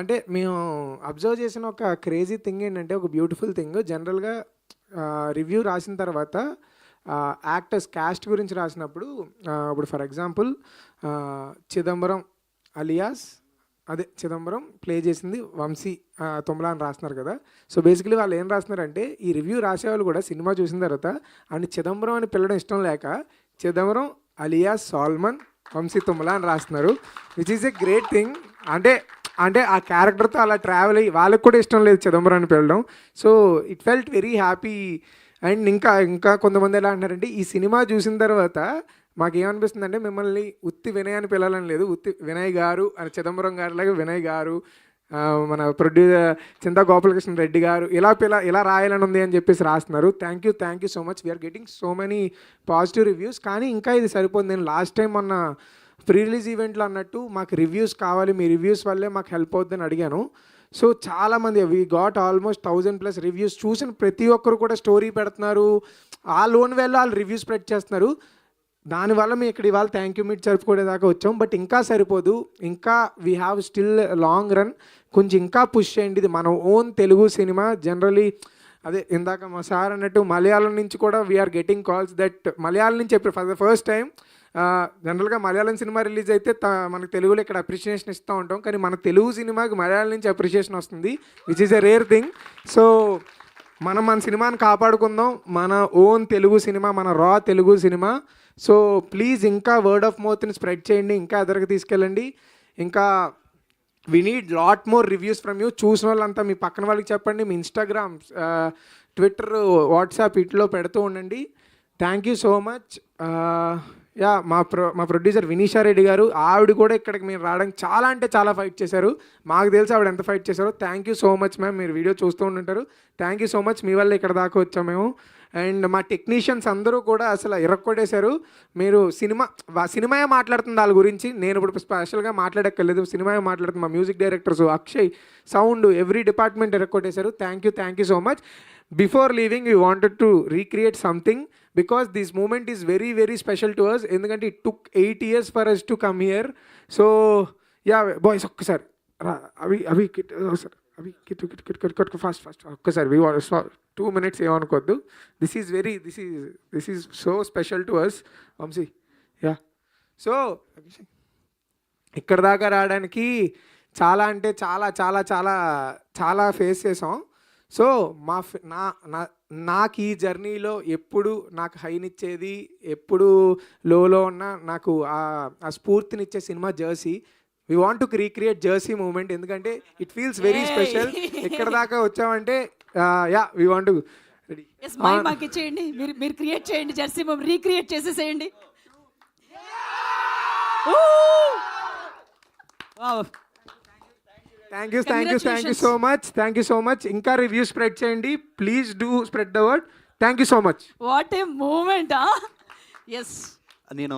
అంటే మేము అబ్జర్వ్ చేసిన ఒక క్రేజీ థింగ్ ఏంటంటే, ఒక బ్యూటిఫుల్ థింగ్ జనరల్‌గా రివ్యూ రాసిన తర్వాత యాక్టర్స్ క్యాస్ట్ గురించి రాసినప్పుడు ఇప్పుడు ఫర్ ఎగ్జాంపుల్ చిదంబరం అలియాస్ అదే చిదంబరం ప్లే చేసింది వంశీ తుమ్మల అని రాస్తున్నారు కదా. సో బేసికలీ వాళ్ళు ఏం రాస్తున్నారంటే, ఈ రివ్యూ రాసేవాళ్ళు కూడా సినిమా చూసిన తర్వాత అని చిదంబరం అని పిలవడం ఇష్టం లేక చిదంబరం అలియాస్ సాల్మన్ వంశీ తుమ్మల అని రాస్తున్నారు, which is a great thing. అంటే అంటే ఆ క్యారెక్టర్తో అలా ట్రావెల్ అయ్యి వాళ్ళకి కూడా ఇష్టం లేదు చిదంబరం అని పిలవడం. So it felt very happy. And ఇంకా ఇంకా కొంతమంది ఎలా అంటారంటే, ఈ సినిమా చూసిన తర్వాత మాకేమనిపిస్తుంది అంటే, మిమ్మల్ని ఉత్తి వినయ్ అని పిలవాలని లేదు, ఉత్తి వినయ్ గారు అని చిదంబరం గారిలాగా వినయ్ గారు, మన ప్రొడ్యూసర్ చింతా గోపాలకృష్ణ రెడ్డి గారు ఇలా రాయాలని ఉంది అని చెప్పేసి రాస్తున్నారు. Thank you so much. We're getting so many positive reviews. కానీ ఇంకా ఇది సరిపోదు. నేను లాస్ట్ టైం మొన్న ప్రీ రిలీజ్ ఈవెంట్లో అన్నట్టు మాకు రివ్యూస్ కావాలి, మీ రివ్యూస్ వల్లే మాకు హెల్ప్ అవుతుందని అడిగాను. సో చాలామంది వీ గాట్ ఆల్మోస్ట్ 1000+ రివ్యూస్. చూసిన ప్రతి ఒక్కరు కూడా స్టోరీ పెడుతున్నారు, ఆ లోన్ వేలో వాళ్ళు రివ్యూస్ స్ప్రెడ్ చేస్తున్నారు. దానివల్ల మేము ఇక్కడ ఇవాళ థ్యాంక్ యూ మీట్ జరుపుకునేదాకా వచ్చాం. బట్ ఇంకా సరిపోదు, ఇంకా we have still long run. కొంచెం ఇంకా పుష్ చేయండి. ఇది మన ఓన్ తెలుగు సినిమా. జనరలీ అదే ఇందాక మా సార్ అన్నట్టు మలయాళం నుంచి కూడా we're getting calls that Malayalam నుంచి చెప్పారు ఫర్ ద ఫస్ట్ టైం. జనరల్గా మలయాళం సినిమా రిలీజ్ అయితే మనకు తెలుగులో ఇక్కడ అప్రిషియేషన్ ఇస్తూ ఉంటాం, కానీ మన తెలుగు సినిమాకి మలయాళం నుంచి అప్రిషియేషన్ వస్తుంది, which is a rare thing. So మన సినిమాని కాపాడుకుందాం, మన ఓన్ తెలుగు సినిమా, మన రా తెలుగు సినిమా. సో ప్లీజ్ ఇంకా వర్డ్ ఆఫ్ మౌత్ని స్ప్రెడ్ చేయండి, ఇంకా ఎదరికి తీసుకెళ్ళండి. ఇంకా we need lot more reviews from you. చూసిన వాళ్ళంతా మీ పక్కన వాళ్ళకి చెప్పండి, మీ ఇన్స్టాగ్రామ్, ట్విట్టర్, వాట్సాప్ ఇట్లో పెడుతూ ఉండండి. Thank you so much. Yeah మా ప్రొడ్యూసర్ వినీషా రెడ్డి గారు, ఆవిడ కూడా ఇక్కడికి మీరు రావడానికి చాలా అంటే చాలా ఫైట్ చేశారు. మాకు తెలిసి ఆవిడ ఎంత ఫైట్ చేశారో. Thank you so much ma'am. మీరు వీడియో చూస్తూ ఉంటుంటారు. Thank you so much. మీ వల్ల ఇక్కడ దాకా వచ్చాం మేము. అండ్ మా టెక్నీషియన్స్ అందరూ కూడా అసలు ఇరక్కొట్టేశారు. మీరు సినిమాయే మాట్లాడుతుంది వాళ్ళ గురించి, నేను ఇప్పుడు స్పెషల్గా మాట్లాడక్కర్లేదు, సినిమాయే మాట్లాడుతుంది. మా music directors, Akshay, sound, every department ఇరక్కొట్టేశారు. Thank you so much. Before leaving we wanted to recreate something because this moment is very very special to us. ఎందుకంటే it took 8 years for us to come here. So yeah boys, ఒక్కసారి అవి fast ఒక్కసారి we want 2 minutes ఏమనుకోవద్దు. this is so special to us. Vamsi yeah. So ఇక్కడ దాకా రావడానికి చాలా అంటే చాలా చాలా చాలా చాలా ఫేస్ చేసాం. సో నాకు ఈ జర్నీలో ఎప్పుడు నాకు హైనిచ్చేది, ఎప్పుడు లోలో ఉన్న నాకు ఆ స్ఫూర్తినిచ్చే సినిమా Jersey. We want to recreate Jersey moment, ఎందుకంటే ఇట్ ఫీల్స్ వెరీ స్పెషల్. ఇక్కడ దాకా వచ్చామంటే yeah we want to ready. మాకు ఇచ్చేయండి, మీరు క్రియేట్ చేయండి, జెర్సీ మూమెంట్ రీక్రియేట్ చేసేసేయండి. Thank you so much. ఇంకా రివ్యూ స్ప్రెడ్ చేయండి, please do spread the word. Thank you so much. What a moment. Yes, నేను